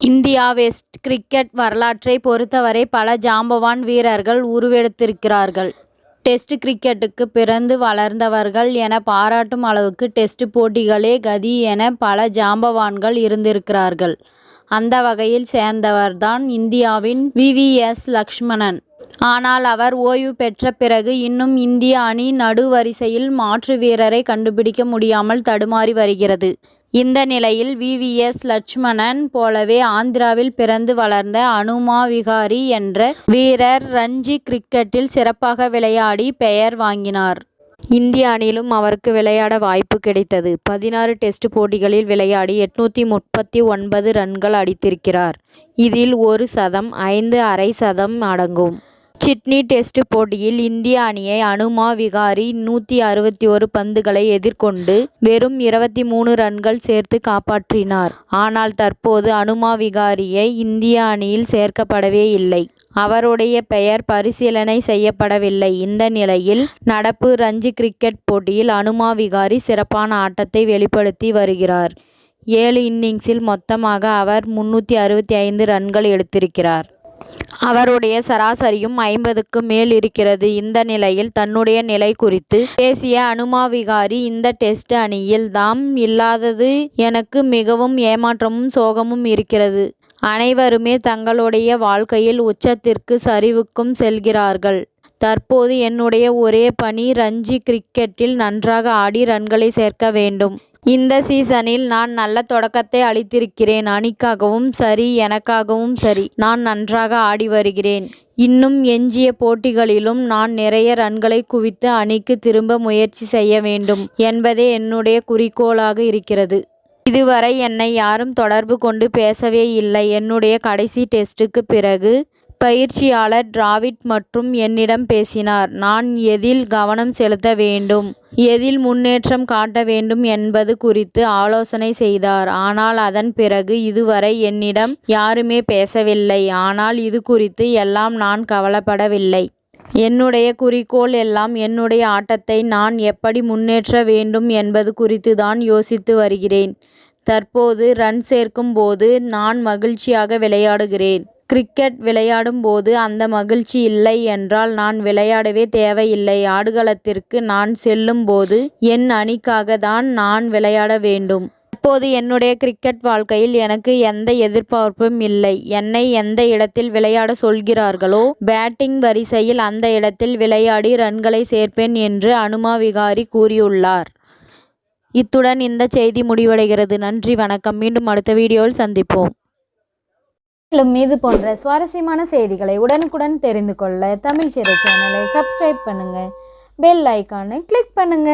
India test cricket வரலாற்றை பொறுத்தவரை பல ஜாம்பவான் வீரர்கள் உருவெடுத்திருக்கிறார்கள். டெஸ்ட் கிரிக்கெட்டுக்கு பிறந்து வளர்ந்தவர்கள் என பாராட்டும் அளவுக்கு டெஸ்ட் போட்டிகளே கதி என பல ஜாம்பவான்கள் இருந்திருக்கிறார்கள். அந்த வகையில் சேர்ந்தவர்தான் இந்தியாவின் வி.வி.எஸ். லட்சுமணன். ஆனால் அவர் ஓய்வு பெற்ற பிறகு இன்னும் இந்திய அணி நடுவரிசையில் மாற்று வீரரை கண்டுபிடிக்க முடியாமல் தடுமாறி வருகிறது. இந்த நிலையில் வி.வி.எஸ். லட்சுமணன் போலவே ஆந்திராவில் பிறந்து வளர்ந்த அனுமா விகாரி என்ற வீரர் ரஞ்சி கிரிக்கெட்டில் சிறப்பாக விளையாடி பெயர் வாங்கினார். இந்திய அணியிலும் அவருக்கு விளையாட வாய்ப்பு கிடைத்தது. 16 டெஸ்ட் போட்டிகளில் விளையாடி 839 ரன்கள் அடித்திருக்கிறார். இதில் ஒரு சதம், 5 அரை சதம் அடங்கும். சிட்னி டெஸ்ட் போட்டியில் இந்திய அணியை அனுமா விகாரி 161 பந்துகளை எதிர்கொண்டு வெறும் 23 ரன்கள் சேர்த்து காப்பாற்றினார். ஆனால் தற்போது அனுமா விகாரியை இந்திய அணியில் சேர்க்கப்படவே இல்லை. அவருடைய பெயர் பரிசீலனை செய்யப்படவில்லை. இந்த நிலையில் நடப்பு ரஞ்சி கிரிக்கெட் போட்டியில் அனுமா விகாரி சிறப்பான ஆட்டத்தை வெளிப்படுத்தி வருகிறார். 7 இன்னிங்ஸில் மொத்தமாக அவர் 365 ரன்கள் எடுத்திருக்கிறார். அவருடைய சராசரியும் 50க்கு மேல் இருக்கிறது. இந்த நிலையில் தன்னுடைய நிலை குறித்து பேசிய அனுமா விகாரி, இந்த டெஸ்ட் அணியில் தாம் இல்லாதது எனக்கு மிகவும் ஏமாற்றமும் சோகமும் இருக்கிறது. அனைவருமே தங்களுடைய வாழ்க்கையில் உச்சத்திற்கு சரிவுக்கும் செல்கிறார்கள். தற்போது என்னுடைய ஒரே பணி ரஞ்சி கிரிக்கெட்டில் நன்றாக ஆடி ரன்களை சேர்க்க வேண்டும். இந்த சீசனில் நான் நல்ல தொடக்கத்தை அளித்திருக்கிறேன். அணிக்காகவும் சரி, எனக்காகவும் சரி, நான் நன்றாக ஆடி வருகிறேன். இன்னும் எஞ்சிய போட்டிகளிலும் நான் நிறைய ரன்களை குவித்து அணிக்கு திரும்ப முயற்சி செய்ய வேண்டும் என்பதே என்னுடைய குறிக்கோளாக இருக்கிறது. இதுவரை என்னை யாரும் தொடர்பு கொண்டு பேசவே இல்லை. என்னுடைய கடைசி டெஸ்டுக்கு பிறகு பயிற்சியாளர் டிராவிட் மற்றும் என்னிடம் பேசினார். நான் எதில் கவனம் செலுத்த வேண்டும், எதில் முன்னேற்றம் காட்ட வேண்டும் என்பது குறித்து ஆலோசனை செய்தார். ஆனால் அதன் பிறகு இதுவரை என்னிடம் யாருமே பேசவில்லை. ஆனால் இது குறித்து எல்லாம் நான் கவலைப்படவில்லை. என்னுடைய குறிக்கோள் எல்லாம் என்னுடைய ஆட்டத்தை நான் எப்படி முன்னேற்ற வேண்டும் என்பது குறித்து தான் யோசித்து வருகிறேன். தற்போது ரன் சேர்க்கும் போது நான் மகிழ்ச்சியாக விளையாடுகிறேன். கிரிக்கெட் விளையாடும் போது அந்த மகிழ்ச்சி இல்லை என்றால் நான் விளையாடவே தேவையில்லை. ஆடுகளத்திற்கு நான் செல்லும் போது என் அணிக்காக தான் நான் விளையாட வேண்டும். இப்போது என்னுடைய கிரிக்கெட் வாழ்க்கையில் எனக்கு எந்த எதிர்பார்ப்பும் இல்லை. என்னை எந்த இடத்தில் விளையாட சொல்கிறார்களோ பேட்டிங் வரிசையில் அந்த இடத்தில் விளையாடி ரன்களை சேர்ப்பேன் என்று அனுமா விகாரி கூறியுள்ளார். இத்துடன் இந்த செய்தி முடிவடைகிறது. நன்றி, வணக்கம். மீண்டும் அடுத்த வீடியோவில் சந்திப்போம். மேலும் இது போன்ற சுவாரஸ்யமான செய்திகளை உடனுக்குடன் தெரிந்து கொள்ள தமிழ் சிறை சேனலை சப்ஸ்கிரைப் பண்ணுங்க. பெல் ஐகானை கிளிக் பண்ணுங்க.